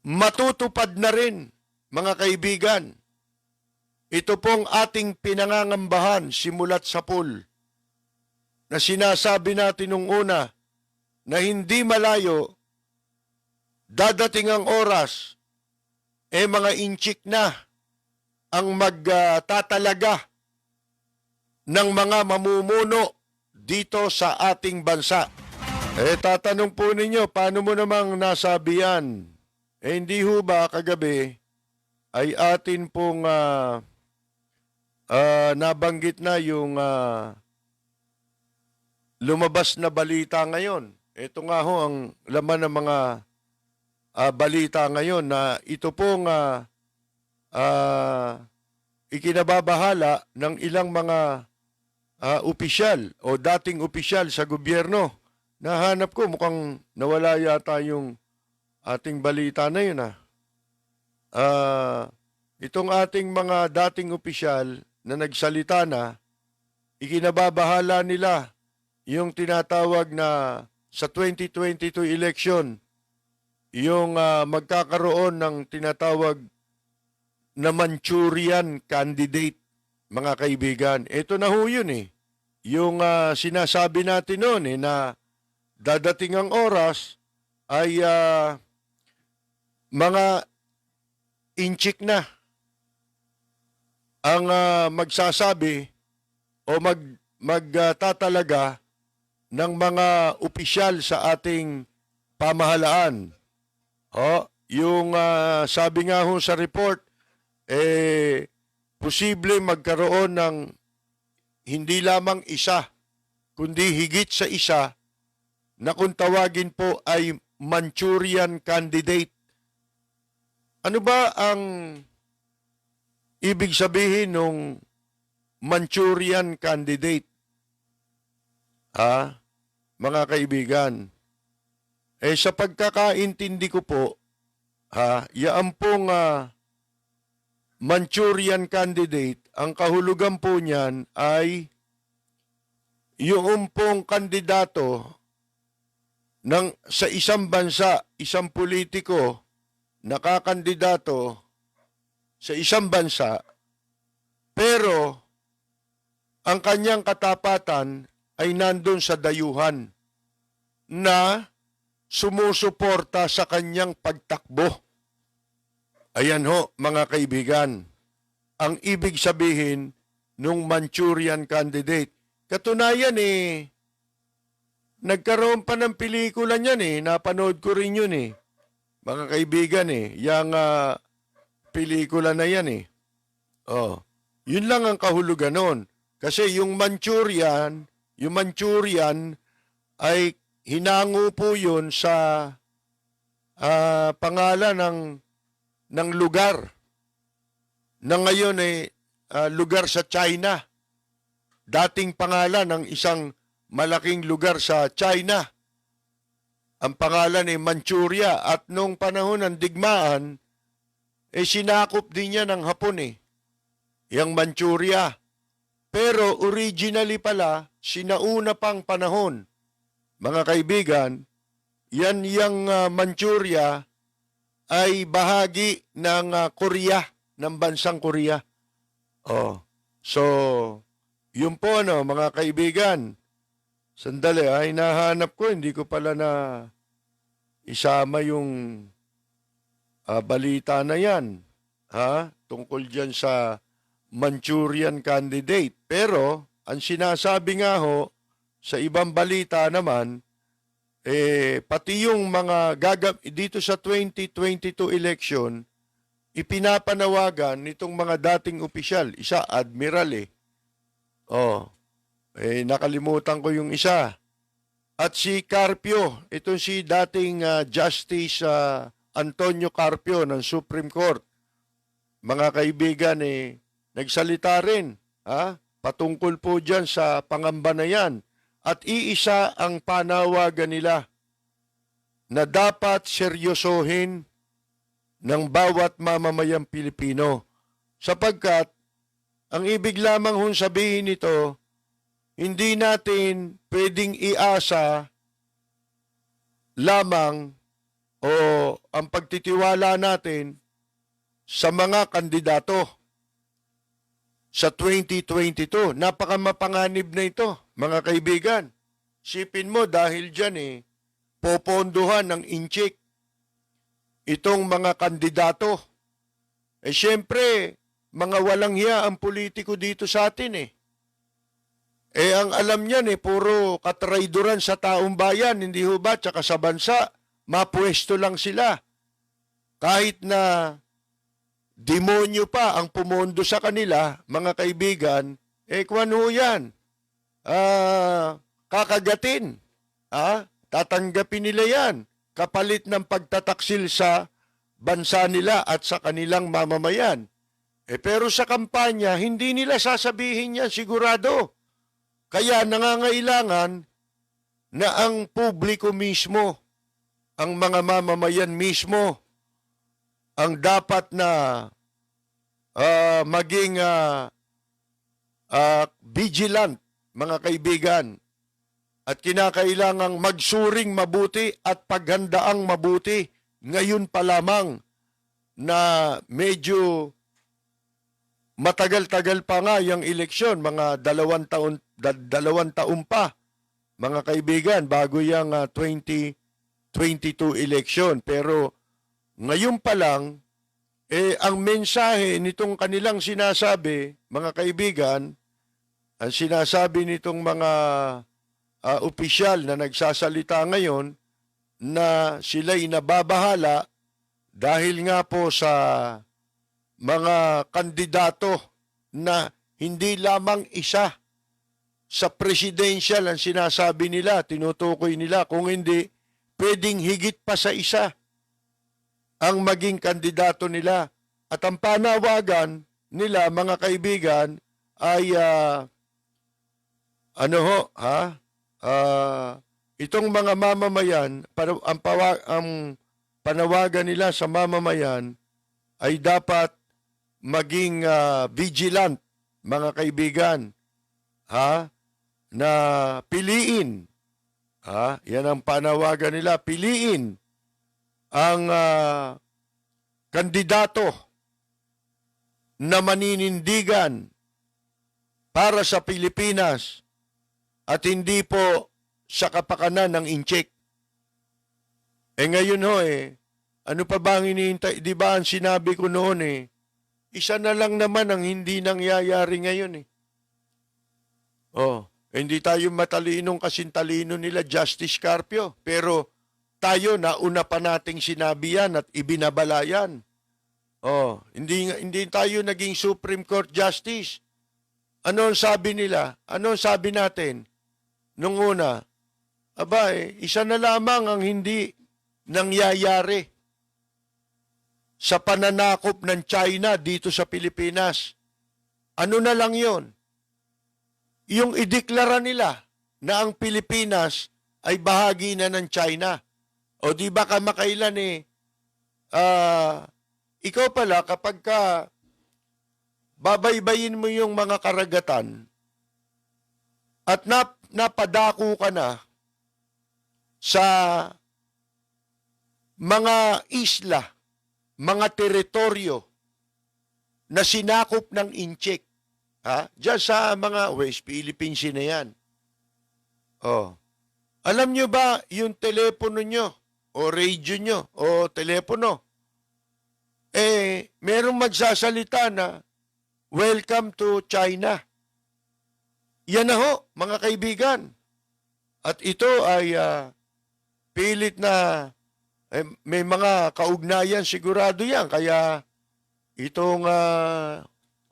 matutupad na rin, mga kaibigan. Ito pong ating pinangangambahan simula't sa pool na sinasabi natin nung una na hindi malayo, dadating ang oras, mga inchik na ang magtatalaga ng mga mamumuno dito sa ating bansa. Tatanong po ninyo, paano mo namang nasabi yan? Hindi ho ba kagabi ay atin pong nabanggit na yung lumabas na balita ngayon. Ito nga ho ang laman ng mga balita ngayon na ito pong ikinababahala ng ilang mga opisyal o dating opisyal sa gobyerno. Nahanap ko, mukhang nawala yata yung ating balita na yun. Itong ating mga dating opisyal na nagsalita na, ikinababahala nila yung tinatawag na sa 2022 election, yung magkakaroon ng tinatawag na Manchurian candidate, mga kaibigan. Ito na ho yun Yung sinasabi natin noon na dadating ang oras ay mga inchik na ang magsasabi o magtatalaga ng mga opisyal sa ating pamahalaan. Yung sabi nga ho sa report, posible magkaroon ng hindi lamang isa, kundi higit sa isa na kung tawagin po ay Manchurian candidate. Ano ba ang ibig sabihin ng Manchurian candidate? Mga kaibigan, sa pagkakaintindi ko po, yaan pong Manchurian candidate, ang kahulugan po niyan ay yung pong kandidato sa isang bansa, isang politiko, nakakandidato sa isang bansa, pero ang kanyang katapatan ay nandun sa dayuhan na sumusuporta sa kanyang pagtakbo. Ayan ho, mga kaibigan, ang ibig sabihin nung Manchurian candidate. Katunayan nagkaroon pa ng pelikula niyan napanood ko rin yun mga kaibigan yung pelikula na yan yun lang ang kahulugan nun. Kasi yung Manchurian ay hinango po yun sa pangalan ng lugar na ngayon lugar sa China. Dating pangalan ng isang malaking lugar sa China. Ang pangalan Manchuria, at nung panahon ng digmaan, sinakop din niya ng Hapon yung Manchuria. Pero originally pala, sinauna pang panahon. Mga kaibigan, yung Manchuria ay bahagi ng Korea, ng bansang Korea. So, yun po mga kaibigan. Sandali, hinahanap ko, hindi ko pala na isama yung balita na yan. Tungkol dyan sa Manchurian candidate. Pero, ang sinasabi nga ho, sa ibang balita naman, pati yung mga dito sa 2022 election, ipinapanawagan nitong mga dating opisyal, isa admiral nakalimutan ko yung isa. At si Carpio, itong si dating Justice Antonio Carpio ng Supreme Court. Mga kaibigan, nagsalita rin patungkol po dyan sa pangamba na yan. At iisa ang panawagan nila na dapat seryosohin ng bawat mamamayang Pilipino. Sapagkat, ang ibig lamang hong sabihin nito, hindi natin pwedeng iasa lamang o ang pagtitiwala natin sa mga kandidato sa 2022. Napakamapanganib na ito, mga kaibigan. Sipin mo dahil dyan popondohan ng inchik itong mga kandidato. Siyempre, mga walang hiya ang politiko dito sa atin ang alam niyan puro katrayduran sa taong bayan, hindi ho ba? Tsaka sa bansa, mapwesto lang sila. Kahit na demonyo pa ang pumondo sa kanila, mga kaibigan, kwan ho yan. Kakagatin. Tatanggapin nila yan. Kapalit ng pagtataksil sa bansa nila at sa kanilang mamamayan. Pero sa kampanya, hindi nila sasabihin yan sigurado. Kaya nangangailangan na ang publiko mismo, ang mga mamamayan mismo, ang dapat na maging vigilant, mga kaibigan. At kinakailangang magsuring mabuti at paghandaang mabuti ngayon pa lamang na medyo matagal-tagal pa nga yung eleksyon, mga 2 taon pa, mga kaibigan, bago yung 2022 eleksyon. Pero ngayon pa lang, ang mensahe nitong kanilang sinasabi, mga kaibigan, ang sinasabi nitong mga opisyal na nagsasalita ngayon na sila'y nababahala dahil nga po sa mga kandidato na hindi lamang isa sa presidential ang sinasabi nila, tinutukoy nila, kung hindi, pwedeng higit pa sa isa ang maging kandidato nila. At ang panawagan nila, mga kaibigan, ay itong mga mamamayan, ang panawagan nila sa mamamayan ay dapat maging vigilant, mga kaibigan, na piliin, yan ang panawagan nila, piliin ang kandidato na maninindigan para sa Pilipinas at hindi po sa kapakanan ng inchik. Ngayon ano pa ba ang iniintay? Di ba ang sinabi ko noon isa na lang naman ang hindi nangyayari ngayon hindi tayo matalinong kasintalino nila Justice Carpio, pero tayo nauna pa nating sinabi yan at ibinabala yan. Hindi tayo naging Supreme Court Justice. Ano ang sabi nila? Ano ang sabi natin? Nung una, isa na lamang ang hindi nangyayari sa pananakop ng China dito sa Pilipinas. Ano na lang yon? Yung ideklara nila na ang Pilipinas ay bahagi na ng China. O di ba kamakailan ikaw pala kapag babaybayin mo yung mga karagatan at napadako ka na sa mga isla, mga teritoryo na sinakop ng inchik, diyan sa mga West Philippines na yan. Alam nyo ba yung telepono nyo o radio nyo o telepono, merong magsasalita na welcome to China. Yan na ho, mga kaibigan. At ito ay pilit na may mga kaugnayan sigurado yan. Kaya itong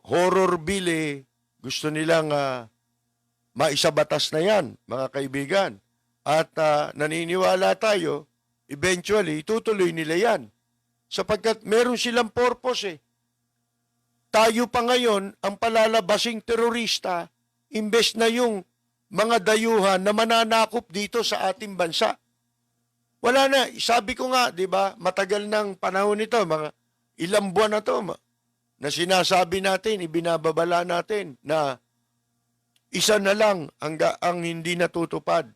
horror bill gusto nilang maisabatas na yan, mga kaibigan. At naniniwala tayo, eventually, itutuloy nila yan. Sapagkat meron silang purpose Tayo pa ngayon ang palalabasing terorista, imbes na yung mga dayuhan na mananakop dito sa ating bansa. Wala na. Sabi ko nga, di ba, matagal ng panahon nito, mga ilang buwan na to, na sinasabi natin, ibinababala natin, na isa na lang ang hindi natutupad.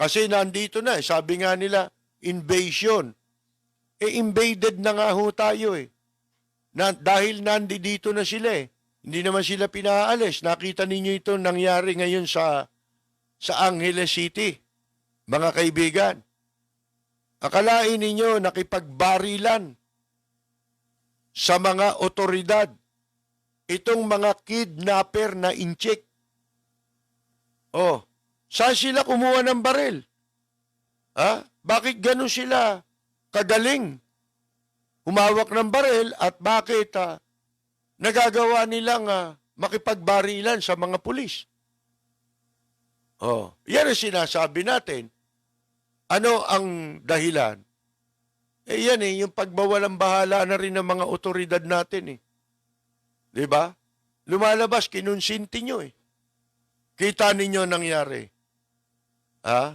Kasi nandito na, sabi nga nila, invasion invaded na nga ho tayo eh. Dahil nandito na sila eh. Hindi naman sila pinaalis. Nakita ninyo ito nangyari ngayon sa Angeles City, mga kaibigan. Akalain ninyo nakipagbarilan sa mga otoridad itong mga kidnapper na inchik. Oh, saan sila kumuha ng baril? Ha? Bakit ganun sila kagaling humawak ng baril at bakit nagagawa nilang makipagbarilan sa mga pulis? Oh, yan ang sinasabi natin. Ano ang dahilan? Yan yung pagbawalang bahala na rin ng mga otoridad natin eh. 'Di ba? Lumalabas, kinonsinti nyo eh. Kita ninyo nangyari. Ha?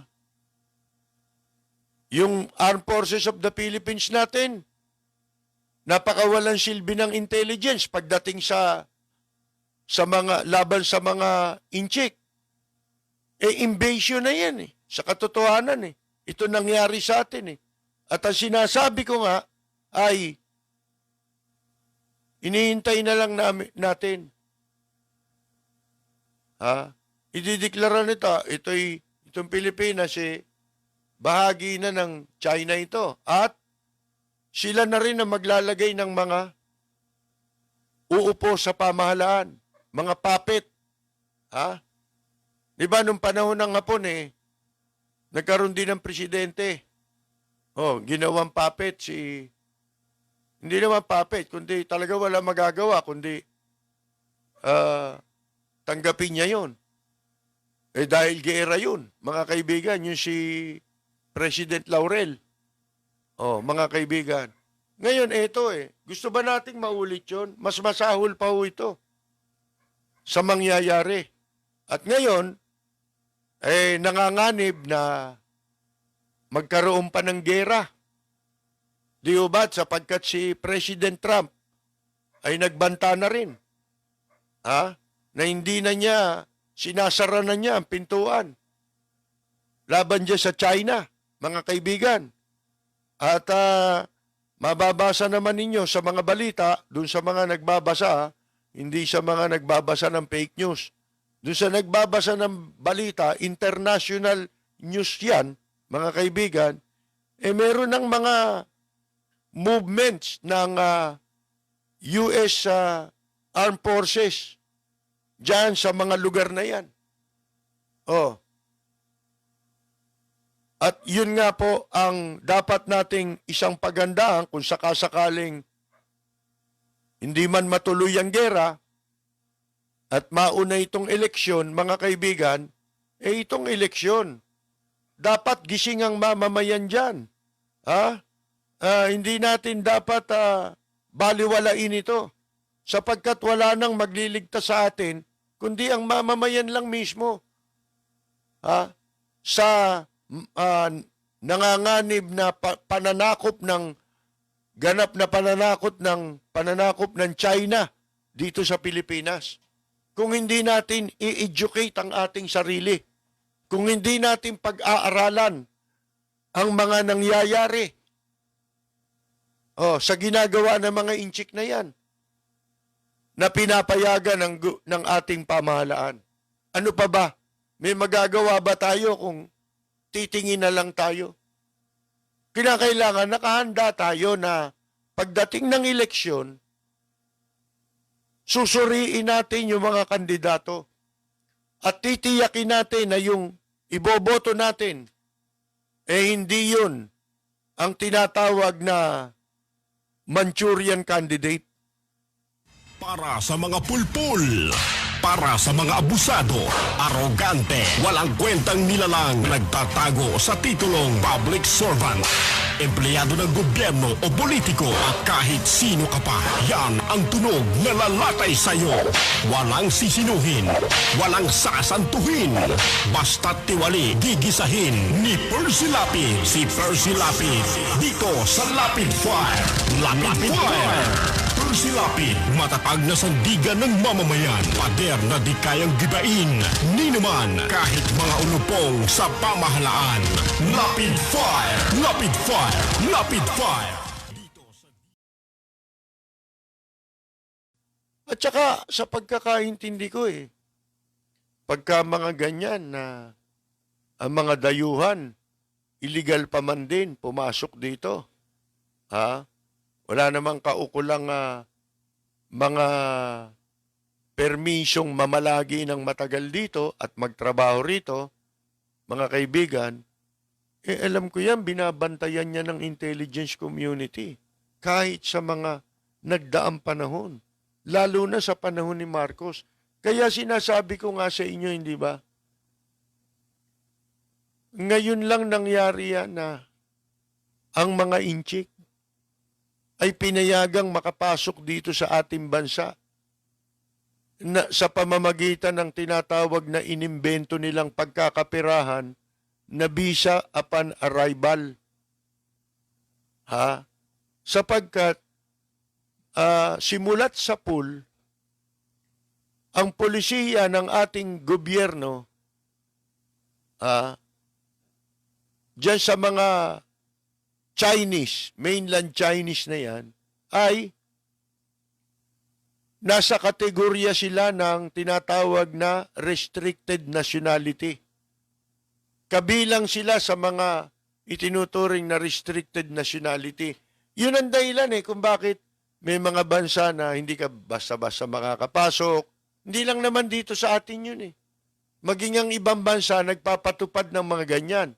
Yung Armed Forces of the Philippines natin, napakawalan silbi ng intelligence pagdating sa mga laban sa mga inchik. Invasion na yan eh. Sa katotohanan eh. Ito nangyari sa atin eh. At ang sinasabi ko nga ay inihintay na lang natin. Ha? Idideklara nito, itong Pilipinas bahagi na ng China ito. At sila na rin ang maglalagay ng mga uupo sa pamahalaan, mga puppet. Ha? Di ba nung panahon ng Hapon nagkaroon din ng presidente. Oh, ginawang puppet hindi naman puppet, kundi talaga wala magagawa, kundi tanggapin niya yun. Dahil gera yun, mga kaibigan, yung si President Laurel. Oh, mga kaibigan. Ngayon, ito gusto ba nating maulit yun? Mas masahol pa ho ito sa mangyayari. At ngayon, nanganganib na magkaroon pa ng gera. Di ba? Sapagkat si President Trump ay nagbanta na rin. Ha? Na hindi na niya, sinasara na niya ang pintuan. Laban dyan sa China, mga kaibigan. At mababasa naman ninyo sa mga balita, dun sa mga nagbabasa, hindi sa mga nagbabasa ng fake news. Dun sa nagbabasa ng balita, international news yan, mga kaibigan, meron ng mga movements ng US Armed Forces dyan sa mga lugar na yan. Oh. At yun nga po ang dapat nating isang pagandahan kung sakasakaling hindi man matuloy ang gera at mauna itong eleksyon, mga kaibigan, itong eleksyon, dapat gising ang mamamayan dyan. Ha? Hindi natin dapat baliwalain ito sapagkat wala nang magliligtas sa atin kundi ang mamamayan lang mismo. Ha? Sa nanganganib na pananakop ng ganap na pananakop ng China dito sa Pilipinas. Kung hindi natin i-educate ang ating sarili, kung hindi natin pag-aaralan ang mga nangyayari sa ginagawa ng mga inchik na yan, na pinapayagan ng ating pamahalaan. Ano pa ba? May magagawa ba tayo kung titingin na lang tayo? Kinakailangan nakahanda tayo na pagdating ng eleksyon, susuriin natin yung mga kandidato at titiyakin natin na yung iboboto natin, hindi yun ang tinatawag na Manchurian candidate. Para sa mga pulpul, para sa mga abusado, arogante, walang kwentang nilalang, nagtatago sa titulong public servant, empleyado ng gobyerno o politiko at kahit sino ka pa, yan ang tunog na lalatay sa'yo. Walang sisinuhin, walang sasantuhin, basta't tiwali, gigisahin ni Percy Lapid. Si Percy Lapid, dito sa Lapid Fire. Lapid Fire! Percy Lapid, matatag na sandigan ng mamamayan. Pader na di kayang gibain ni naman kahit mga ulupong sa pamahalaan. Lapid Fire! Lapid Fire! Lapid Fire! At saka, sa pagkakaintindi ko pagka mga ganyan na ang mga dayuhan, illegal pa man din pumasok dito. Ha? Wala namang kaukulang mga permisyong mamalagi ng matagal dito at magtrabaho rito, mga kaibigan, alam ko yan, binabantayan niya ng intelligence community. Kahit sa mga nagdaang panahon. Lalo na sa panahon ni Marcos. Kaya sinasabi ko nga sa inyo, hindi ba? Ngayon lang nangyari yan na ang mga inchik ay pinayagang makapasok dito sa ating bansa na sa pamamagitan ng tinatawag na inimbento nilang pagkakapirahan na visa upon arrival. Ha? Sapagkat simulat sa pool, ang polisiya ng ating gobyerno, dyan sa mga Chinese, mainland Chinese na yan, ay nasa kategorya sila ng tinatawag na restricted nationality. Kabilang sila sa mga itinuturing na restricted nationality. Yun ang dahilan kung bakit may mga bansa na hindi ka basta-basta makakapasok. Hindi lang naman dito sa atin yun Maging ang ibang bansa nagpapatupad ng mga ganyan.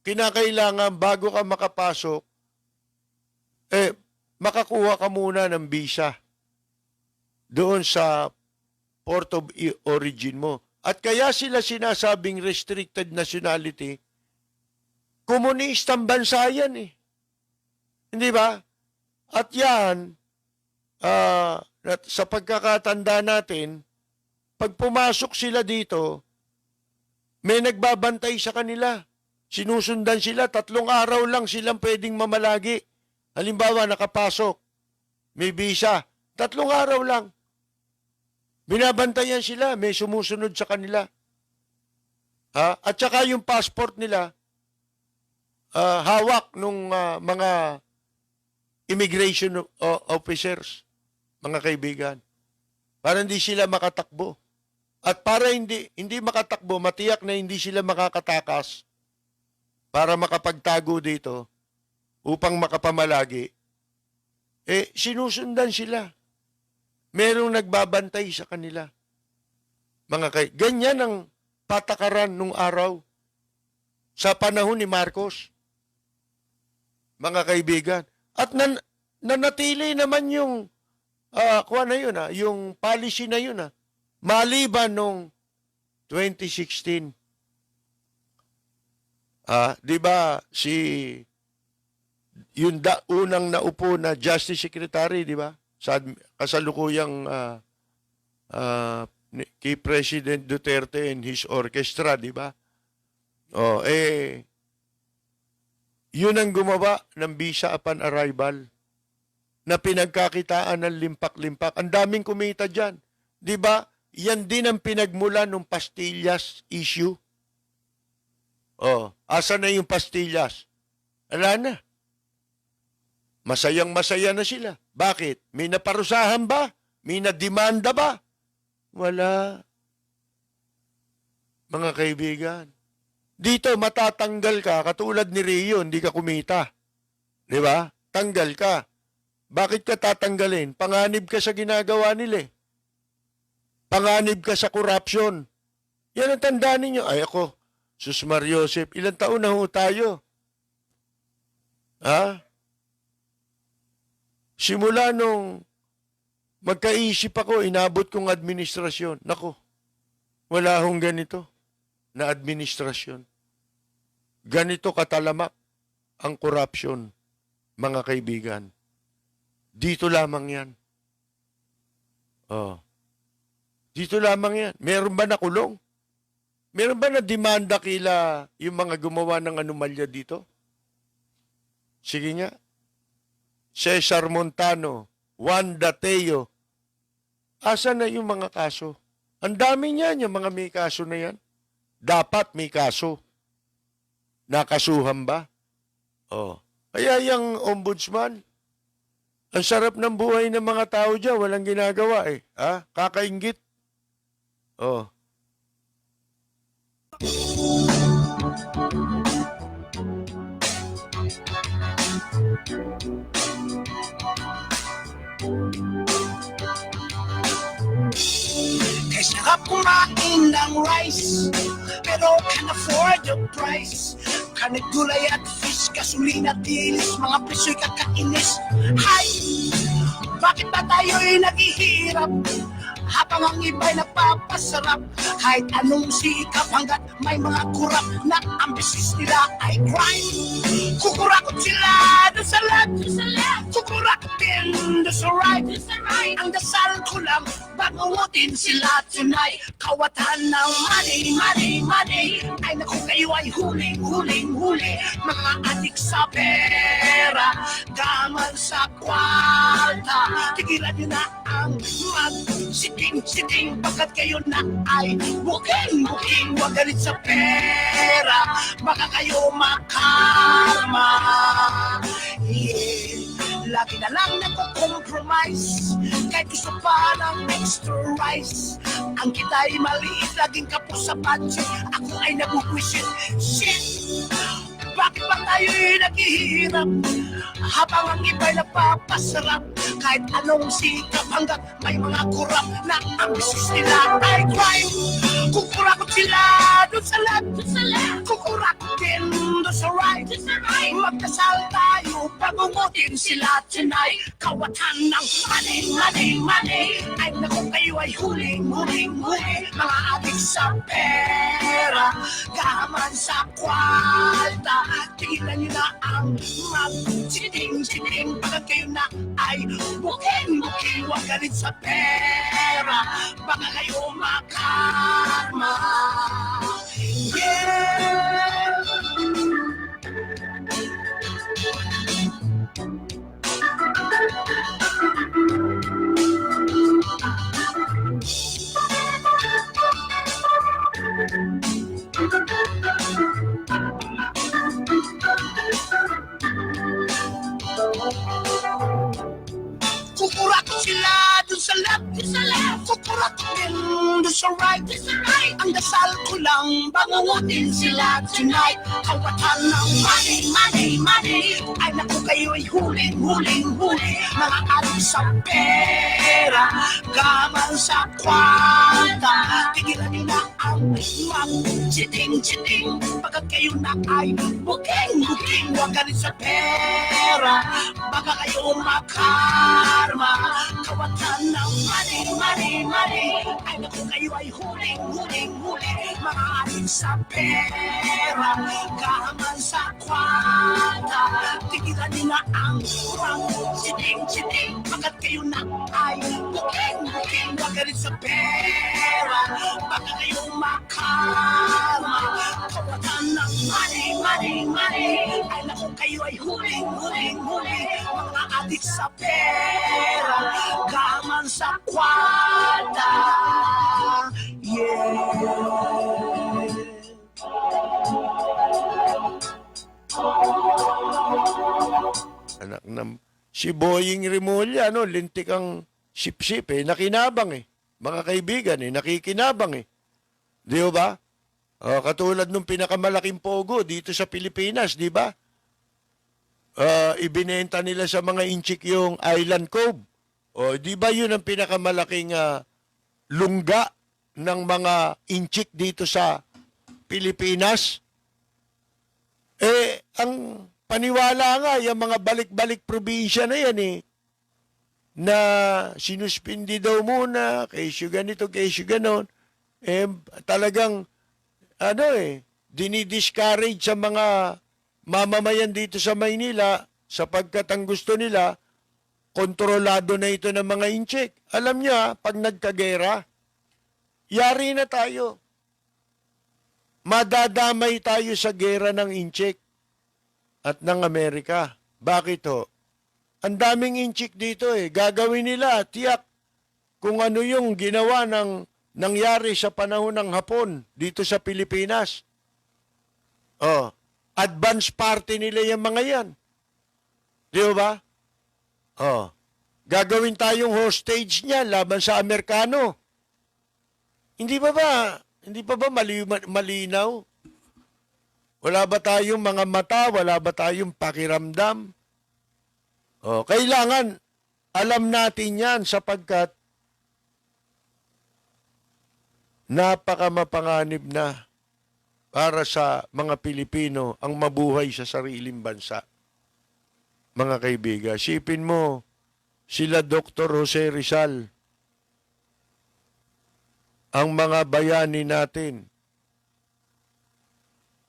Kinakailangan bago ka makapasok, makakuha ka muna ng visa doon sa port of origin mo. At kaya sila sinasabing restricted nationality, komunistang bansa yan Hindi ba? At yan, sa pagkakatanda natin, pag pumasok sila dito, may nagbabantay sa kanila. Sinusundan sila, 3 araw lang silang pwedeng mamalagi. Halimbawa, nakapasok, may visa, 3 araw lang. Binabantayan sila, may sumusunod sa kanila. At saka yung passport nila, hawak nung mga immigration officers, mga kaibigan. Para hindi sila makatakbo. At para hindi makatakbo, matiyak na hindi sila makakatakas para makapagtago dito upang makapamalagi, sinusundan sila. Merong nagbabantay sa kanila. Ganyan ang patakaran nung araw sa panahon ni Marcos. Mga kaibigan. At nanatili naman yung yung policy na yun maliban nung 2016. Di ba yung unang naupo na Justice Secretary, di ba? Sa kasalukuyang kay President Duterte and his orchestra, di ba? Yun ang gumawa ng visa upon arrival na pinagkakitaan ng limpak-limpak. Ang daming kumita dyan. Di ba? Yan din ang pinagmula ng pastillas issue. Asa na yung pastillas? Wala na. Masayang-masaya na sila. Bakit? May naparusahan ba? May nademanda ba? Wala. Mga kaibigan. Dito matatanggal ka, katulad ni Rio, hindi ka kumita. Di ba? Tanggal ka. Bakit ka tatanggalin? Panganib ka sa ginagawa nila Panganib ka sa corruption. Yan ang tandaan ninyo. Ay ako, Sus Mariosep, ilang taon na ho tayo? Simula nung magkaisip ako, inabot kong administrasyon. Nako, wala hong ganito na administrasyon. Ganito katalamak ang corruption, mga kaibigan. Dito lamang yan. Dito lamang yan. Meron ba nakulong? Meron ba na demanda kila yung mga gumawa ng anomalya dito? Sige nga. Cesar Montano, Juan Dateo. Asa na yung mga kaso? Ang dami niyan, yung mga may kaso na yan. Dapat may kaso. Nakasuhan ba? Kaya yung ombudsman, Ang sarap ng buhay ng mga tao dyan, walang ginagawa eh. Ha? Kakaingit. Oh. Kay sarap kumain ng rice, pero can afford the price. Kanig gulay at fish, gasolina, dilis, mga presyo'y kakainis. Hay! Bakit ba tayo'y naghihirap? Habang ang iba'y napapasarap. Kahit anong sikap hanggat may mga kurap na ang business nila ay crime. Kukurakot sila doon sa left, kukurakot din doon sa right. Ang dasal ko lang, bangungutin sila tonight. Kawatan ng money. Ay naku, kayo ay huling huli. Mga adik sa pera, gaman sa kwarta. Tigilan nyo na ang mag-siting, pagkat kayo na ay booking. Huwag galit sa pera, baka kayo makarma. Yeah. Lagi na lang nagko-compromise, kahit gusto pa ng extra rice. Ang kita'y maliit, laging kapos sa budget. Ako ay nabubwisit. Shit! Bakit ba tayo'y naghihirap? Habang ang iba'y napapasarap. Kahit anong sikap hanggat may mga kurap na ang business nila ay crime. Kukurakot sila doon sa left, kukurakot din doon sa right. Magdasal tayo, pagungutin sila tonight. Kawatan ng money. Ay naku, kayo ay huling huli. Mga adik sa pera, gaman sa kwarta. Tigilan nyo na ang mag-chiting, pagkat kayo na ay booking. Huwag galit sa pera, baka kayo makarma. Yeah! Kukurakot sila dun sa left, kukurakot din dun sa right. Ang dasal ko lang, bangungutin sila tonight. Kawatan ng money. Ay naku, kayo ay huling huli. Mga adik sa pera, gaman sa kwarta. Tigilan nyo na ang mag-chiting, pagkat kayo na ay booking. Huwag galit sa pera, baka kayo makarma. Kawatan ng money. Ay naku, kayo ay huling huli. Mga adik sa pera, gaman sa kwarta. Tigilan nyo na ang chiting, pagkat kayo na ay booking. Huwag galit sa pera, baka kayo makarma. Kawatan ng money. Ay naku, kayo ay huling huli. Mga adik sa pera, gaman sa kwarta. Yeah. Anak ng si Boying Remulla, lintik ang sip-sip eh, nakinabang eh. Mga kaibigan eh, nakikinabang eh. Di ba? Katulad nung pinakamalaking pogo dito sa Pilipinas, di ba? Ibinenta nila sa mga inchik yung Island Cove. Di ba yun ang pinakamalaking lungga ng mga inchik dito sa Pilipinas? Ang paniwala nga, yung mga balik-balik probinsya na yan na sinuspindi daw muna, kesyo ganito, kesyo ganon, talagang, dinidiscourage sa mga mamamayan dito sa Maynila sapagkat ang gusto nila, kontrolado na ito ng mga inchik. Alam niya, pag nagkagera, yari na tayo. Madadamay tayo sa gera ng inchik at ng Amerika. Bakit ho? Ang daming inchik dito Gagawin nila, tiyak, kung ano yung ginawa nangyari sa panahon ng Hapon dito sa Pilipinas. Advance party nila yung mga yan. Di ba? gagawin tayong hostage niya laban sa Amerikano. Hindi ba malinaw? Wala ba tayong mga mata? Wala ba tayong pakiramdam? Kailangan alam natin yan sapagkat napakamapanganib na para sa mga Pilipino ang mabuhay sa sariling bansa. Mga kaibigan, sipin mo, sila Dr. Jose Rizal, ang mga bayani natin,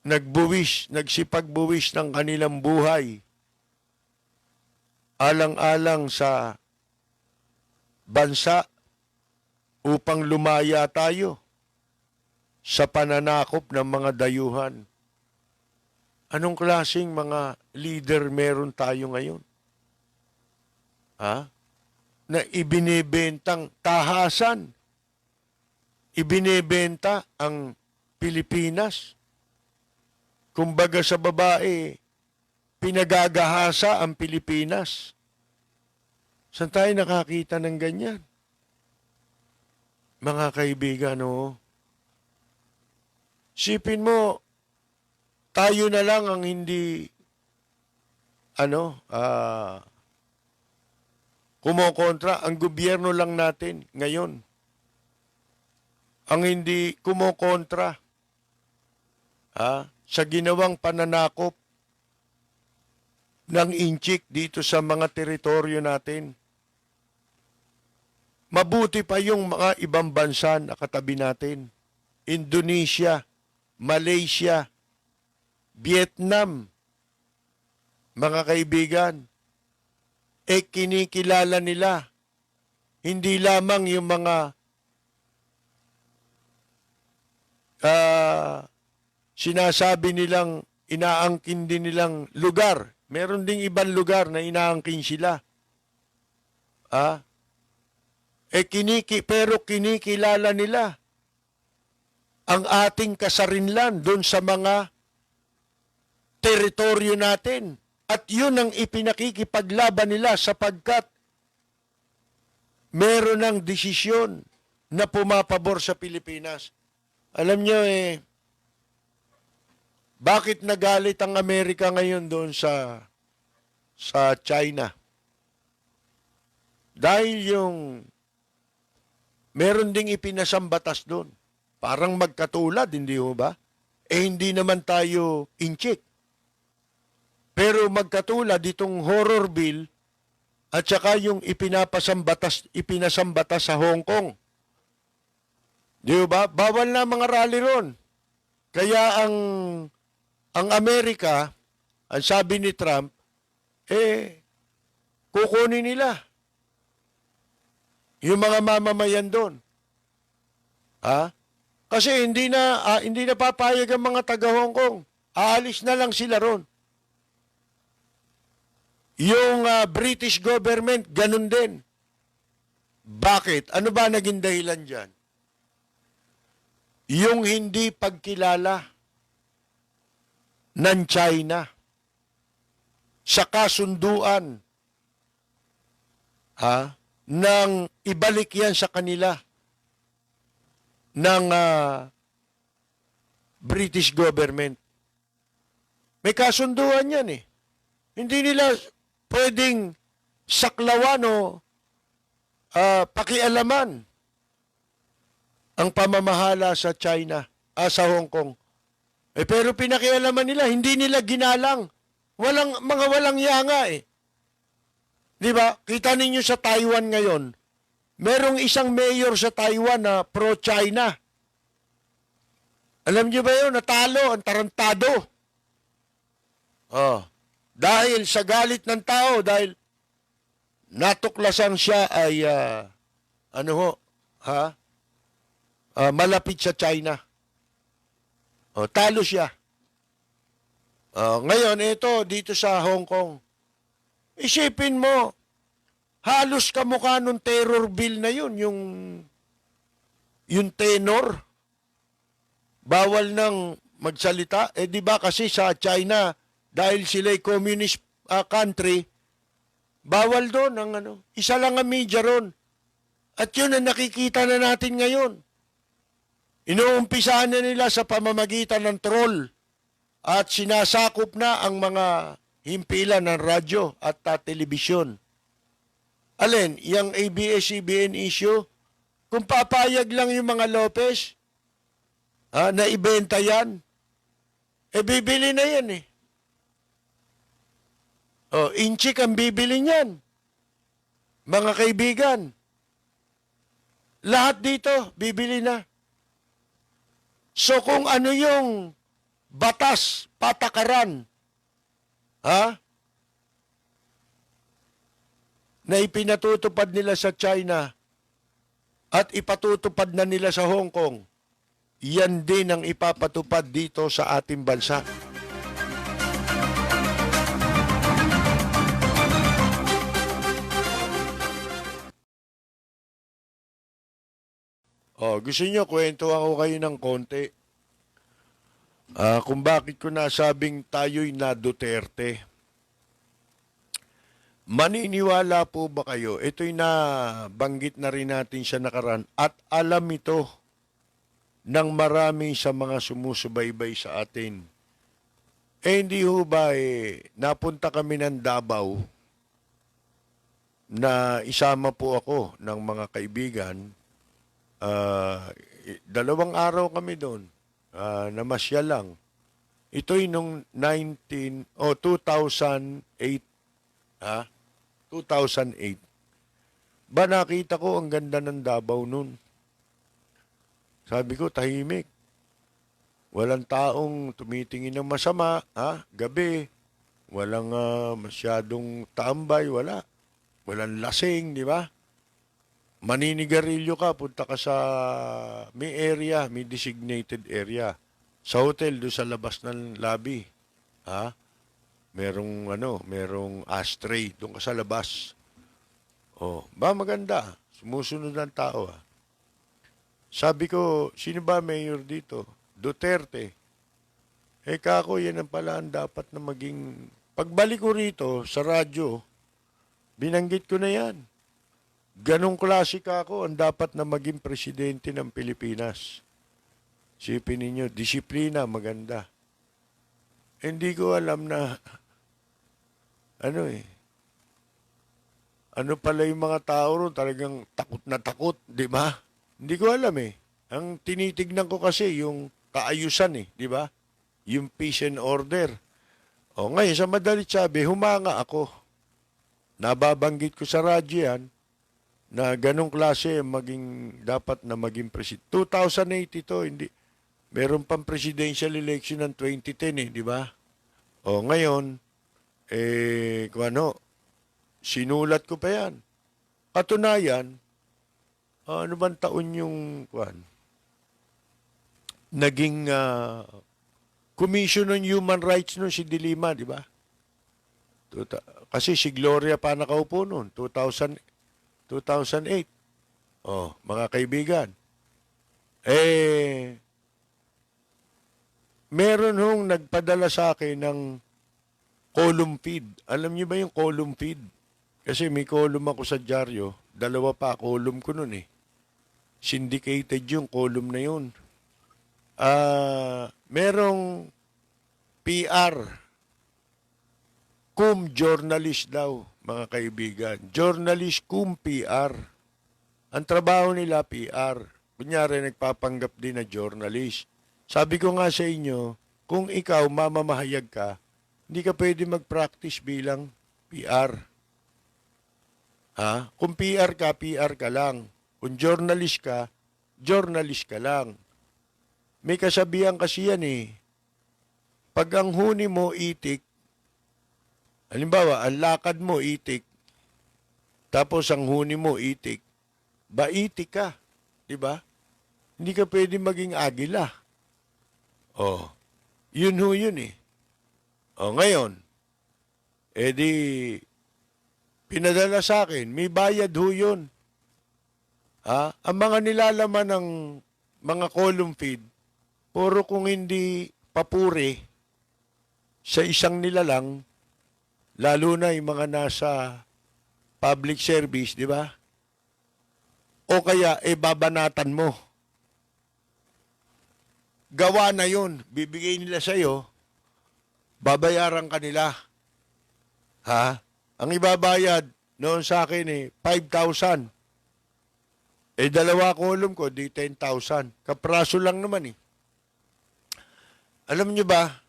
nagsipagbuwis ng kanilang buhay, alang-alang sa bansa upang lumaya tayo sa pananakop ng mga dayuhan. Anong klaseng mga leader meron tayo ngayon? Na ibinebentang tahasan, ibinebenta ang Pilipinas. Kumbaga sa babae, pinagagahasa ang Pilipinas. Saan tayo nakakita ng ganyan? Mga kaibigan, sipin mo, tayo na lang ang hindi, kumokontra. Ang gobyerno lang natin ngayon ang hindi kumokontra sa ginawang pananakop ng inchik dito sa mga teritoryo natin. Mabuti pa yung mga ibang bansa na katabi natin. Indonesia, Malaysia, Vietnam, mga kaibigan, kinikilala nila hindi lamang yung mga sinasabi nilang inaangkin din nilang lugar. Meron ding ibang lugar na inaangkin sila. Pero kinikilala nila ang ating kasarinlan doon sa mga teritoryo natin. At yun ang ipinakikipaglaban nila sapagkat meron ng desisyon na pumapabor sa Pilipinas. Alam nyo bakit nagalit ang Amerika ngayon doon sa China? Dahil meron ding ipinasang batas doon. Parang magkatulad, hindi ho ba? Hindi naman tayo inchik. Pero magkatulad itong horror bill at saka yung ipinasang batas sa Hong Kong. Di ba? Bawal na mga rally ron. Kaya ang Amerika, ang sabi ni Trump, kukunin nila yung mga mamamayan doon. Kasi hindi na papayag ang mga taga Hong Kong. Aalis na lang sila ron. Yung British government, ganun din. Bakit? Ano ba naging dahilan dyan? Yung hindi pagkilala ng China sa kasunduan nang ibalik yan sa kanila ng British government. May kasunduan yan Hindi nila pwedeng saklawan o pakialaman ang pamamahala sa China, sa Hong Kong. Pero pinakialaman nila, hindi nila ginalang. Mga walang yanga Di ba? Kita ninyo sa Taiwan ngayon, merong isang mayor sa Taiwan na pro-China. Alam niyo ba yun? Natalo, ang tarantado. Dahil sa galit ng tao, dahil natuklasan siya ay, malapit sa China. Talo siya. Ngayon, dito sa Hong Kong, isipin mo, halos kamukha nung terror bill na yun, yung tenor. Bawal nang magsalita. Di ba kasi sa China, dahil sila'y communist country, Bawal doon ang ano. Isa lang ang media ron. At yun ang nakikita na natin ngayon. Inuumpisahan na nila sa pamamagitan ng troll at sinasakop na ang mga himpilan ng radyo at telebisyon. Alin, yung ABS-CBN issue, kung papayag lang yung mga Lopez, na ibenta yan, bibili na yan eh. Inchik ang bibili niyan. Mga kaibigan, lahat dito, bibili na. So kung ano yung batas, patakaran, na ipinatutupad nila sa China at ipatutupad na nila sa Hong Kong, yan din ang ipapatupad dito sa ating bansa. Gusto nyo, kwento ako kayo ng konti. Kung bakit ko nasabing tayo'y na Duterte. Maniniwala po ba kayo? Ito'y nabanggit na rin natin sa nakaraan at alam ito ng marami sa mga sumusubaybay sa atin. Hindi ho ba napunta kami ng Davao na isama po ako ng mga kaibigan. 2 araw kami doon. Namasyal lang. Ito'y nung 2008. 2008. Ba nakita ko ang ganda ng Davao noon. Sabi ko, tahimik. Walang taong tumitingin ng masama, gabi. Walang masyadong tambay, wala. Walang lasing, di ba? Maninigarilyo ka, punta ka sa may area, may designated area. Sa hotel, doon sa labas ng lobby. Merong ashtray, doon ka sa labas. Maganda. Sumusunod ng tao, Sabi ko, sino ba mayor dito? Duterte. Kako, yan ang pala ang dapat na maging... Pagbalik ko rito sa radyo, binanggit ko na yan. Ganong klase ako ang dapat na maging presidente ng Pilipinas. Sipin ninyo, disiplina, maganda. Hindi ko alam na, ano pala yung mga tao ron, talagang takot na takot, di ba? Hindi ko alam Ang tinitignan ko kasi yung kaayusan di ba? Yung peace and order. Ngayon, sa madalit sabi, humanga ako. Nababanggit ko sa radyo yan, na ganong klase dapat na maging presidente. 2008 ito, hindi. Meron pang presidential election ng 2010 di ba? Ngayon, sinulat ko pa yan. Katunayan, ano bang taon yung, naging Commission on Human Rights si Dilima, di ba? Kasi si Gloria pa nakaupo noon, 2008. Mga kaibigan. Meron hong nagpadala sa akin ng column feed. Alam niyo ba yung column feed? Kasi may column ako sa dyaryo. 2 pa column ko noon Syndicated yung column na yun. Merong PR. Cum journalist daw, mga kaibigan. Journalist cum PR. Ang trabaho nila, PR. Kunyari, nagpapanggap din na journalist. Sabi ko nga sa inyo, kung ikaw mamamahayag ka, hindi ka pwede mag-practice bilang PR. Kung PR ka lang. Kung journalist ka lang. May kasabihan kasi yan Pag ang huni mo itik, halimbawa, ang lakad mo itik, tapos ang huni mo itik, itik ka. Diba? Hindi ka pwede maging agila. Yun ngayon, pinadala sa akin, may bayad yun. Ang mga nilalaman ng mga column feed, puro kung hindi papuri sa isang nilalang, lalo na yung mga nasa public service, di ba? O kaya, babanatan mo. Gawa na yun. Bibigay nila sa'yo, babayaran ka nila. Ha? Ang ibabayad noon sa akin 5,000. Dalawa kolum ko, di 10,000. Kapraso lang naman Alam nyo ba,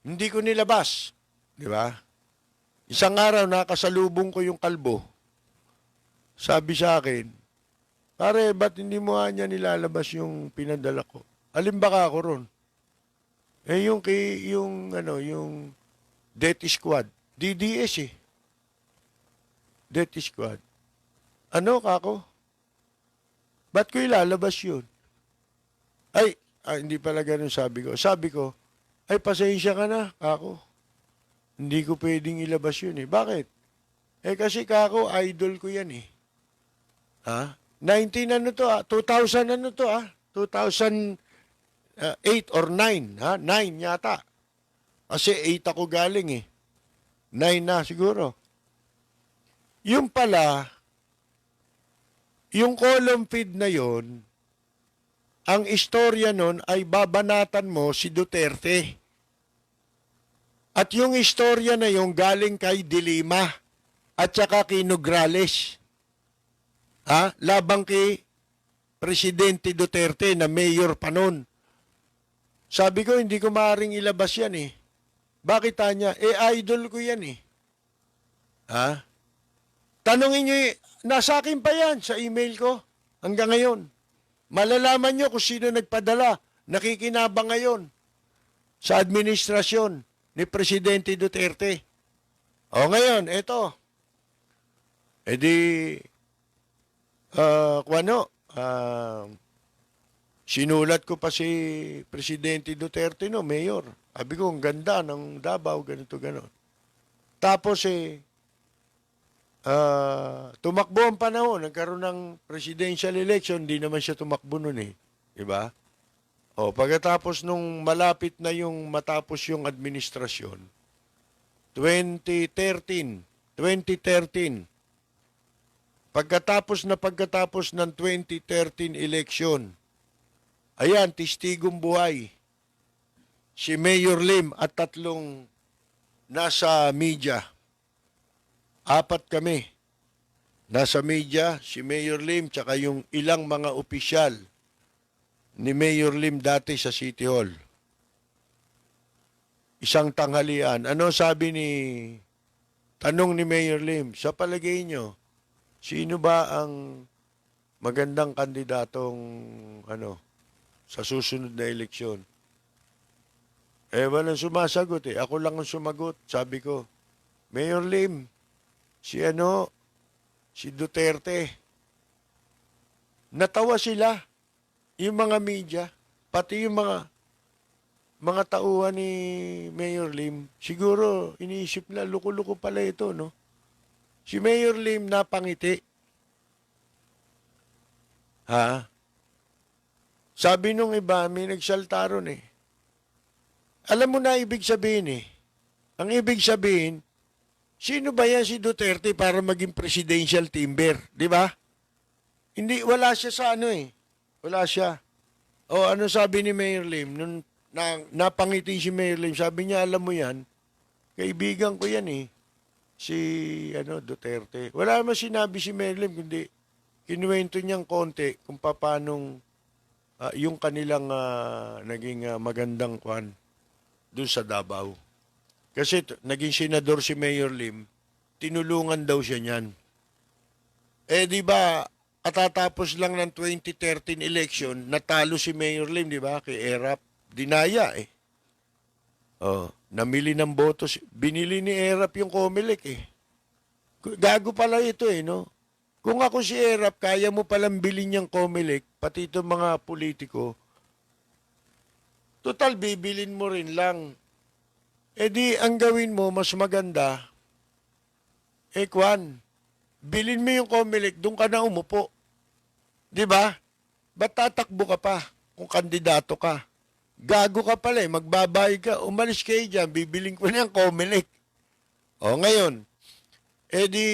hindi ko nilabas. Di ba? Isang araw, nakasalubong ko yung kalbo. Sabi sa akin, pare, ba't hindi mo niya nilalabas yung pinadala ko? Alin ba ka ako ron? Yung death squad. DDS Death squad. Ano, kako? Ba't ko ilalabas yun? Hindi pala ganun sabi ko. Sabi ko, pasensya ka na, kako. Hindi ko pwedeng ilabas yun Bakit? Kasi kako, idol ko yan Ha? 2000 2008 or 9, ha? 9 yata. Kasi 8 ako galing 9 na siguro. Yung pala, yung column feed na yon, ang istorya nun ay babanatan mo si Duterte. At yung istorya na yung galing kay Dilima at saka kay Nograles. Labang kay Presidente Duterte na mayor pa nun. Sabi ko, hindi ko maaaring ilabas yan Bakit tanya? Idol ko yan Tanungin nyo, nasa akin pa yan sa email ko hanggang ngayon. Malalaman nyo kung sino nagpadala, nakikinabang ngayon sa administrasyon ni Presidente Duterte. Ngayon, eto. Sinulat ko pa si Presidente Duterte, mayor. Sabi ko, ang ganda ng Davao, ganito, ganon. Tapos tumakbo ang panahon, nagkaroon ng presidential election, di naman siya tumakbo nun Diba? Pagkatapos nung malapit na yung matapos yung administrasyon, 2013, pagkatapos ng 2013 election, ayan, testigong buhay, si Mayor Lim at 3 nasa media. 4 kami. Nasa media, si Mayor Lim, tsaka yung ilang mga opisyal ni Mayor Lim dati sa City Hall. Isang tanghalian. Ano sabi tanong ni Mayor Lim, sa palagay nyo, sino ba ang magandang kandidatong sa susunod na eleksyon? Walang sumasagot Ako lang ang sumagot. Sabi ko, Mayor Lim, si Duterte. Natawa sila, yung mga media, pati yung mga tauhan ni Mayor Lim. Siguro, iniisip na, luko-luko pala ito, no? Si Mayor Lim napangiti. Sabi nung iba, may nagsalta ron Alam mo na ibig sabihin Ang ibig sabihin, sino ba yan si Duterte para maging presidential timber? Di ba? Hindi, wala siya sa Wala siya. Ano sabi ni Mayor Lim? Nung napangiti si Mayor Lim, sabi niya, alam mo yan, kaibigan ko yan si Duterte. Wala naman sinabi si Mayor Lim, kundi kinuwento niyang konti kung paanong yung kanilang naging magandang kwan doon sa Davao. Kasi naging senador si Mayor Lim, tinulungan daw siya niyan. Di ba, katatapos lang ng 2013 election, natalo si Mayor Lim, di ba, kay Erap. Dinaya namili ng botos. Binili ni Erap yung Comelec Gago pala ito no? Kung ako si Erap, kaya mo palang bilhin yung Comelec, pati itong mga politiko, total, bibilin mo rin lang. Di, ang gawin mo, mas maganda, Kwan, bilhin mo yung Comelec, doon ka na umupo. Di ba? Ba't tatakbo ka pa kung kandidato ka? Gago ka pala magbabayad ka, umalis kayo dyan, bibiling ko na yung Comelec. Ngayon, di,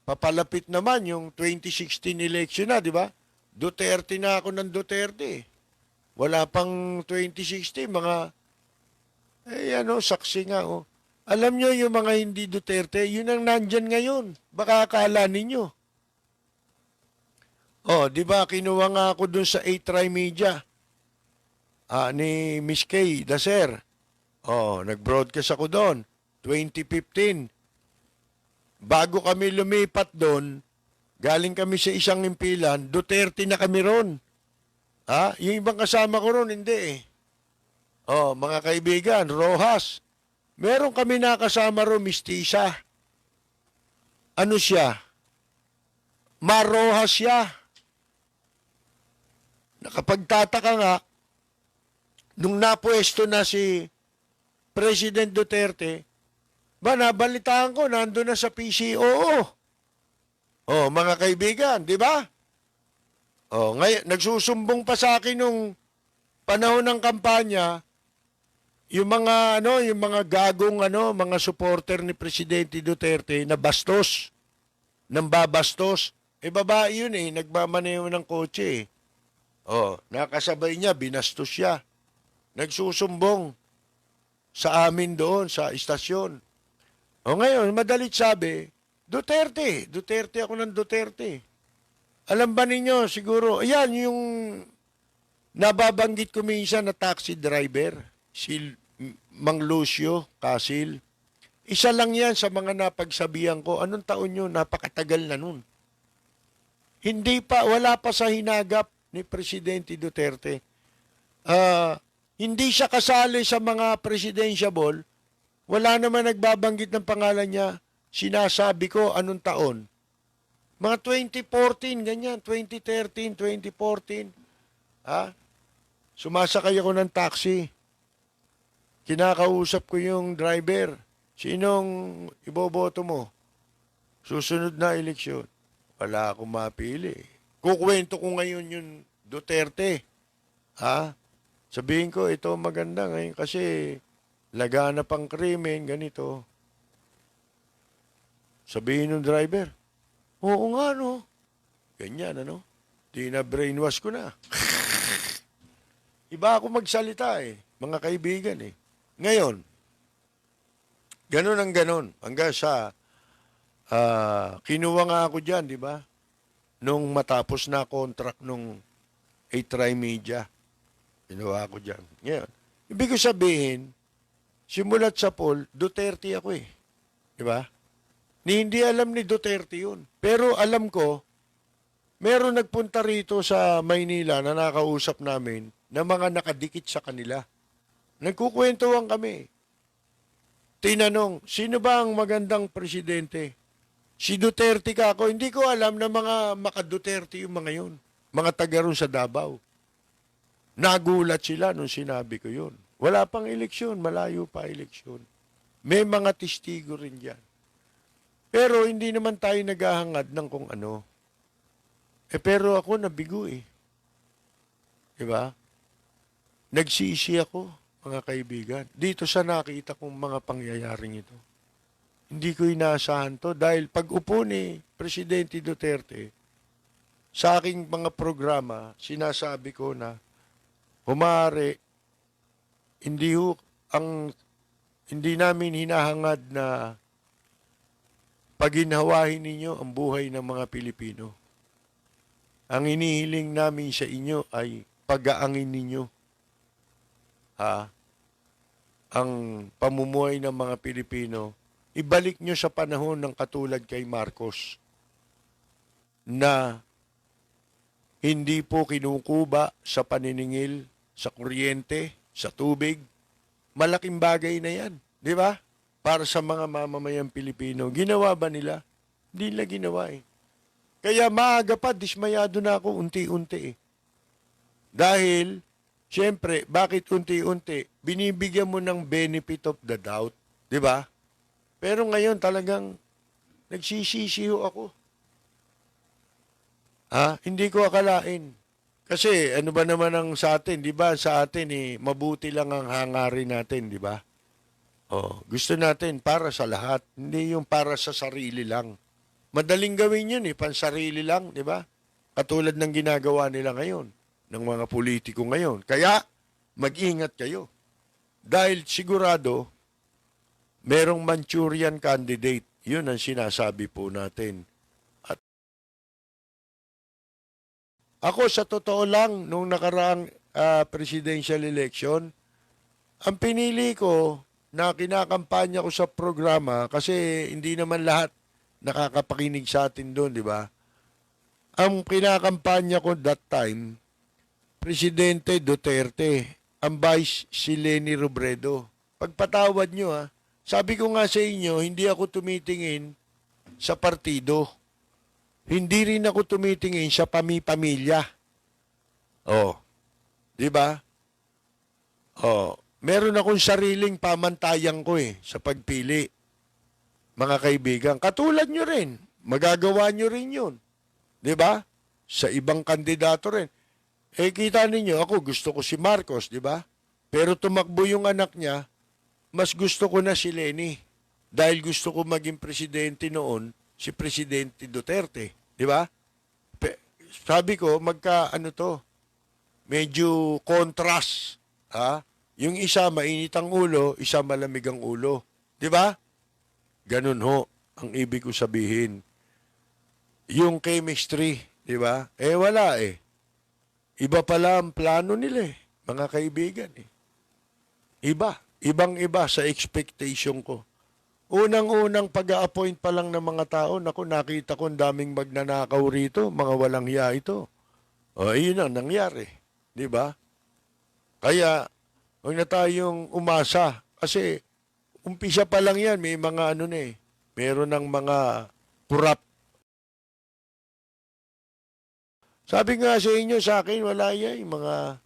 papalapit naman yung 2016 election na, di ba? Duterte na ako ng Duterte. Wala pang 2016, saksi nga, oh. Alam nyo, yung mga hindi Duterte, yun ang nandyan ngayon. Baka akala ninyo. Oh, di ba, kinuha nga ako dun sa A-Tri Media ni Miss Kay Daser. Oh, nag-broadcast ako doon, 2015. Bago kami lumipat doon, galing kami sa isang impilan, Duterte na kami ron. Yung ibang kasama ko ron, hindi eh. Oh, mga kaibigan, Rojas. Meron kami nakasama ron, mistisa. Ano siya? Marojas siya. Nakapagtataka nga, nung napwesto na si President Duterte, nabalitaan ko, nandun na sa PCOO. Oh, mga kaibigan, di ba? Oh, ngayon, nagsusumbong pa sa akin nung panahon ng kampanya, yung mga gagong mga supporter ni Presidente Duterte na bastos, nang babastos. Babae yun eh, nagmamaneho ng kotse eh. Oh, nakasabay niya, binastos siya. Nagsusumbong sa amin doon, sa istasyon. O ngayon, madalit sabi, Duterte ako ng Duterte. Alam ba ninyo, siguro, ayan yung nababanggit ko minsan na taxi driver, si Mang Lucio Casil. Isa lang yan sa mga napagsabihan ko. Anong taon yun? Napakatagal na nun. Wala pa sa hinagap ni Presidente Duterte. Hindi siya kasali sa mga presidentiable. Wala naman nagbabanggit ng pangalan niya. Sinasabi ko anong taon. Mga 2014, ganyan. 2013, 2014. Sumasakay ako ng taxi. Kinakausap ko yung driver. Sinong iboboto mo? Susunod na eleksyon. Wala akong mapili. Kukwento ko ngayon yung Duterte. Sabihin ko, ito maganda ngayon kasi laganap ang krimen, ganito. Sabihin ng driver, oo nga, no? Ganyan, ano? Di na brainwash ko na. Iba ako magsalita eh, mga kaibigan eh. Ngayon, ganun ang ganun. Hanggang sa, kinuha nga ako dyan, di ba? Nung matapos na contract nung A-Tri Media. Kinuha ako dyan. Ngayon, ibig ko sabihin, simulat sa poll, Duterte ako eh. Di ba? Hindi alam ni Duterte yun. Pero alam ko, meron nagpunta rito sa Maynila na nakausap namin na mga nakadikit sa kanila. Nagkukwentuhan kami. Tinanong, sino ba ang magandang presidente? Si Duterte ka ako. Hindi ko alam na mga maka-Duterte yung mga yun. Mga taga ron sa Davao. Nagulat sila nung sinabi ko yun. Wala pang eleksyon, malayo pa eleksyon. May mga testigo rin dyan. Pero hindi naman tayo naghahangad ng kung ano. Pero ako nabigo eh. Diba? Nagsisi ako, mga kaibigan. Dito sa nakita kong mga pangyayaring ito. Hindi ko inaasahan to dahil pag-upo ni Presidente Duterte, sa aking mga programa, sinasabi ko na humari, hindi namin hinahangad na paginhawahin ninyo ang buhay ng mga Pilipino. Ang inihiling namin sa inyo ay pag-aangin ninyo ang pamumuhay ng mga Pilipino. Ibalik nyo sa panahon ng katulad kay Marcos na hindi po kinukuba sa paniningil, sa kuryente, sa tubig. Malaking bagay na yan, di ba? Para sa mga mamamayang Pilipino. Ginawa ba nila? Hindi nila ginawa eh. Kaya maaga pa, dismayado na ako unti-unti eh. Dahil, siyempre, bakit unti-unti? Binibigyan mo ng benefit of the doubt, di ba? Pero ngayon talagang nagsisisiyo ako. Hindi ko akalain. Kasi ano ba naman ang sa atin, di ba? Sa atin mabuti lang ang hangarin natin, di ba? Oh, gusto natin para sa lahat, hindi yung para sa sarili lang. Madaling gawin yun pansarili lang, di ba? Katulad ng ginagawa nila ngayon, ng mga politiko ngayon. Kaya, mag-ingat kayo. Dahil sigurado, merong Manchurian candidate. Yun ang sinasabi po natin. At ako sa totoo lang, nung nakaraang presidential election, ang pinili ko na kinakampanya ko sa programa kasi hindi naman lahat nakakapakinig sa atin doon, di ba? Ang kinakampanya ko that time, Presidente Duterte, ang vice si Leni Robredo. Pagpatawad nyo sabi ko nga sa inyo, hindi ako tumitingin sa partido. Hindi rin ako tumitingin sa pamilya. Oh, di ba? Oh, meron akong sariling pamantayan ko sa pagpili. Mga kaibigan, katulad nyo rin, magagawa nyo rin yun. Di ba? Sa ibang kandidato rin. Kita ninyo, ako gusto ko si Marcos, di ba? Pero tumakbo yung anak niya, mas gusto ko na si Leni. Dahil gusto ko maging presidente noon, si Presidente Duterte. Di ba? Sabi ko, medyo contrast. Yung isa mainit ang ulo, isa malamig ang ulo. Di ba? Ganun ho ang ibig ko sabihin. Yung chemistry, di ba? Wala Iba pala ang plano nila mga kaibigan Iba. Ibang-iba sa expectation ko. Unang-unang pag-a-appoint pa lang ng mga tao, nakita ko ang daming magnanakaw rito, mga walang hiya ito. Iyon ang nangyari. Di ba? Kaya, huwag na tayong umasa. Kasi, umpisa pa lang yan, may mga meron ng mga kurap. Sabi nga sa inyo, sa akin, wala yan, mga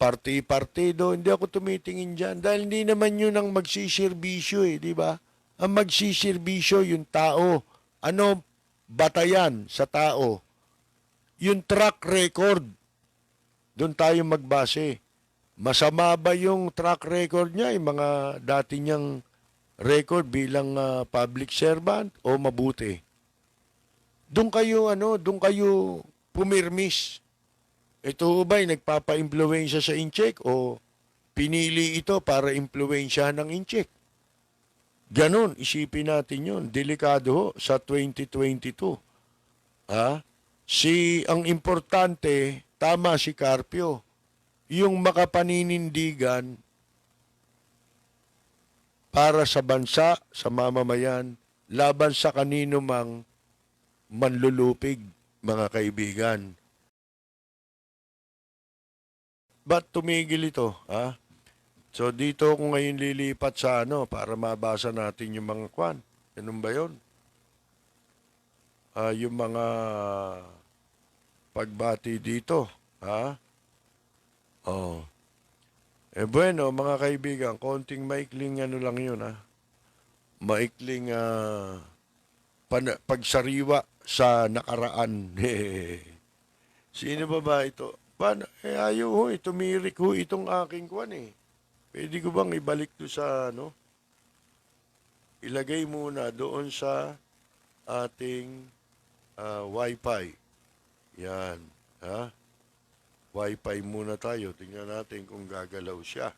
partido, hindi ako tumitingin dyan. Dahil hindi naman yun ang magsisirbisyo di ba? Ang magsisirbisyo, yung tao. Ano batayan sa tao? Yung track record. Doon tayo magbase. Masama ba yung track record niya, yung mga dati niyang record bilang public servant o mabuti? Doon kayo pumirmis. Ito ba'y nagpapa-impluwensya sa incheck o pinili ito para impluwensya ng incheck? Ganon, isipin natin yun. Delikado ho sa 2022. Ang importante, tama si Carpio, yung makapaninindigan para sa bansa, sa mamamayan, laban sa kanino mang manlulupig, mga kaibigan. Ba't tumigil ito? So dito ako ngayon lilipat sa para mabasa natin yung mga kwan. Ganun ba yun? Yung mga pagbati dito. Bueno, mga kaibigan, konting maikling lang yun, maikling pagsariwa sa nakaraan. Sino ba ito? Ayaw tumirik itong aking kwan Pwede ko bang ibalik to sa ilagay muna doon sa ating Wi-Fi. Yan. Wi-Fi muna tayo. Tingnan natin kung gagalaw siya.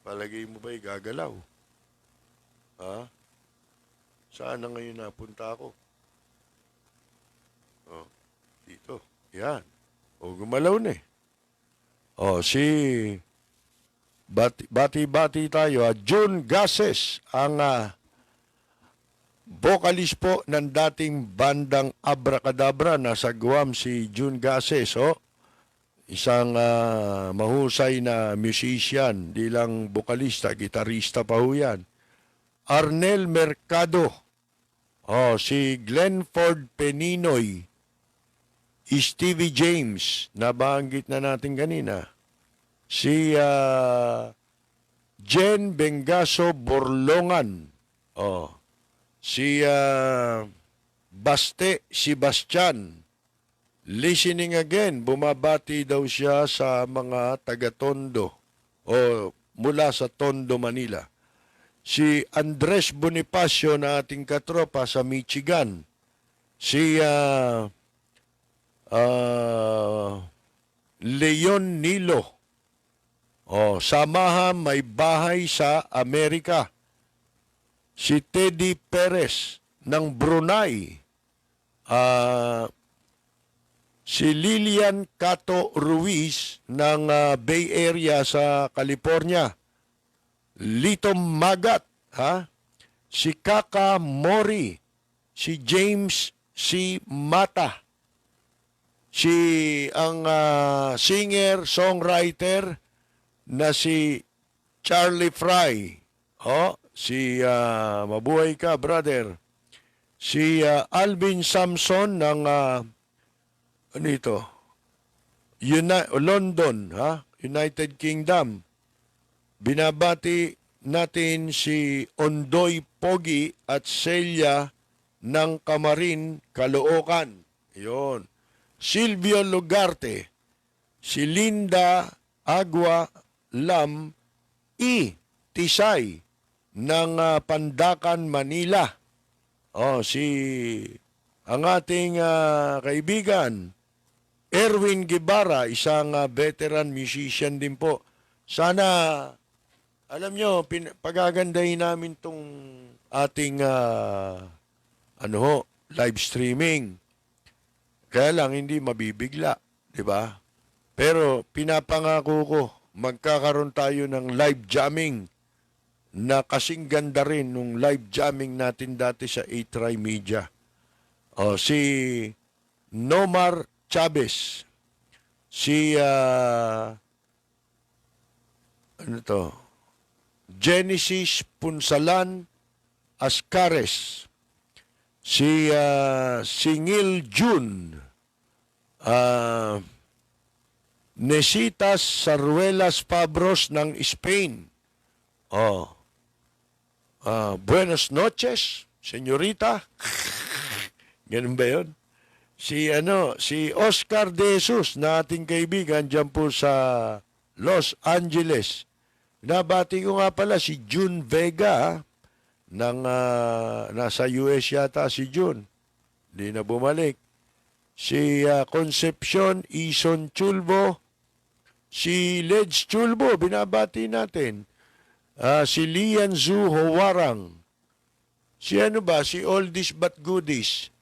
Palagay mo ba'y gagalaw? Saan na ngayon napunta ako? Dito. Yan. Gumalaw na Bati-bati tayo. June Gases, ang vocalist po ng dating bandang Abracadabra. Nasa Guam si June Gases. Isang mahusay na musician, di lang vokalista, gitarista pa ho yan. Arnel Mercado. Si Glenford Peninoy. Stevie James, nabanggit na natin kanina. Si Jen Bengaso Borlongan. Si Baste Sebastian. Listening again, bumabati daw siya sa mga taga-Tondo o mula sa Tondo, Manila. si Andres Bonifacio na ating katropa sa Michigan, si Leon Nilo, Samahan May Bahay sa Amerika, si Teddy Perez ng Brunei, si Lilian Cato Ruiz ng Bay Area sa California, Lito Magat, si Kaka Mori, si James C. Mata, si ang singer-songwriter na si Charlie Fry, si mabuhay ka brother, si Alvin Samson ng London, United Kingdom. Binabati natin si Ondoy Pogi at Celia ng Kamarin, Caloocan. Yun. Silvio Lugarte, si Linda Agua Lam Tisay ng Pandacan, Manila. Ang ating kaibigan Erwin Guevara, isang veteran musician din po. Sana, alam nyo, pagagandahin namin tong ating live streaming. Kaya lang hindi mabibigla, di ba? Pero pinapangako ko, magkakaroon tayo ng live jamming na kasing ganda rin nung live jamming natin dati sa A-Try Media. Si Nomar Chavez, si Genesis Punsalan Ascares, si Singil Jun, Nesitas Saruelas Fabros ng Spain. Buenos noches, senyorita. Ganun ba yun? Si Oscar De Jesus na ating kaibigan dyan po sa Los Angeles. Nabati ko nga pala si June Vega ng nasa US yata si June. Hindi na bumalik. Si Concepcion Ison Chulbo, si Ledge Chulbo, binabati natin. Si Lian Zhu Howarang. Si si Oldies But Goodies.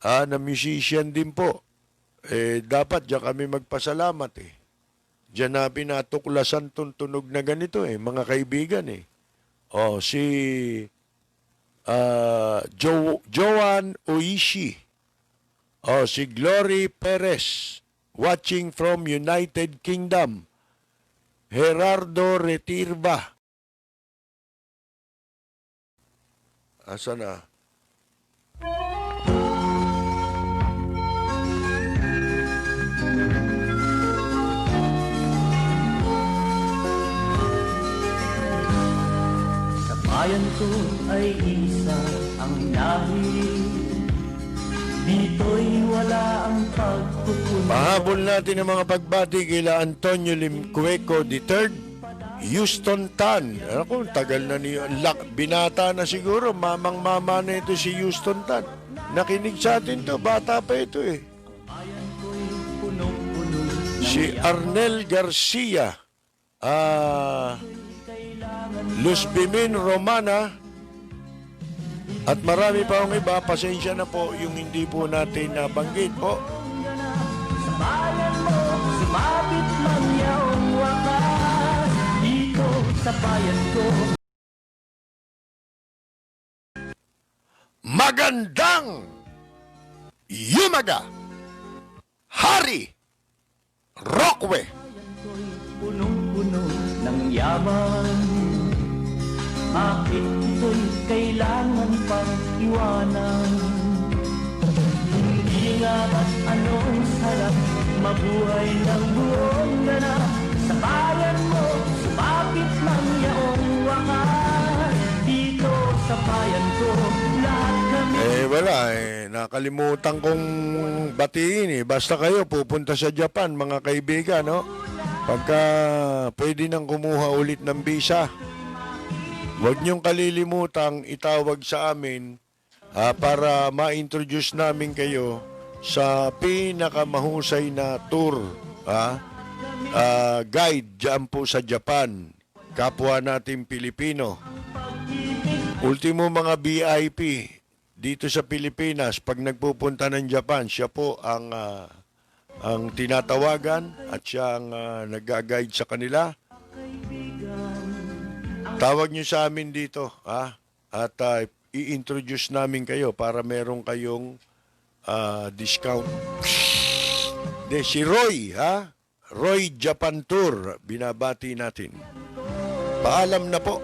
Na musician din po. Dapat diyan kami magpasalamat Diyan na pinatuklasan tong tunog na ganito mga kaibigan si Joan Oishi. Si Glory Perez, watching from United Kingdom. Gerardo Retirba. Asa na? Bayan ko ay isa ang lahi. Dito'y wala ang pagkukulang. Pahabol natin ang mga pagbati kila Antonio Limcueco III, Houston Tan. Ako, tagal na niyo. Binata na siguro. Mamang-mama na ito si Houston Tan. Nakinig sa atin to. Bata pa ito Si Arnel Garcia. Luz Bimin Romana. At marami pa akong iba. Pasensya na po yung hindi po natin nabanggit po. Sa bayan mo, sumabit man yaong wakas. Dito sa bayan ko. Magandang Yumaga Hari Rockwe. Punong-puno ng yaman. Bakit ito'y kailangan pang iwanan? Hindi nga ba't anong sarap mabuhay ng buong ganap? Sa bayan mo, sumapit man yaong wakas. Dito sa bayan ko, lahat kami. Wala nakalimutan kong batiin Basta kayo pupunta sa Japan, mga kaibigan, no? Pagka pwede nang kumuha ulit ng visa. Huwag niyong kalilimutang itawag sa amin para ma-introduce namin kayo sa pinakamahusay na tour guide dyan po sa Japan. Kapwa natin Pilipino. Ultimo mga VIP dito sa Pilipinas, pag nagpupunta ng Japan, siya po ang tinatawagan at siya ang nag-guide sa kanila. Tawag niyo sa amin dito, at i-introduce namin kayo para meron kayong discount. Si Roy, Roy Japan Tour, binabati natin. Paalam na po.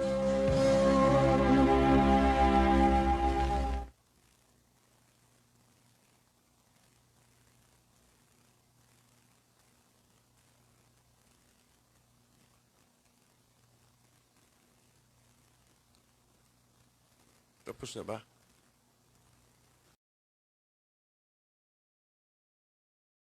Tapos na ba?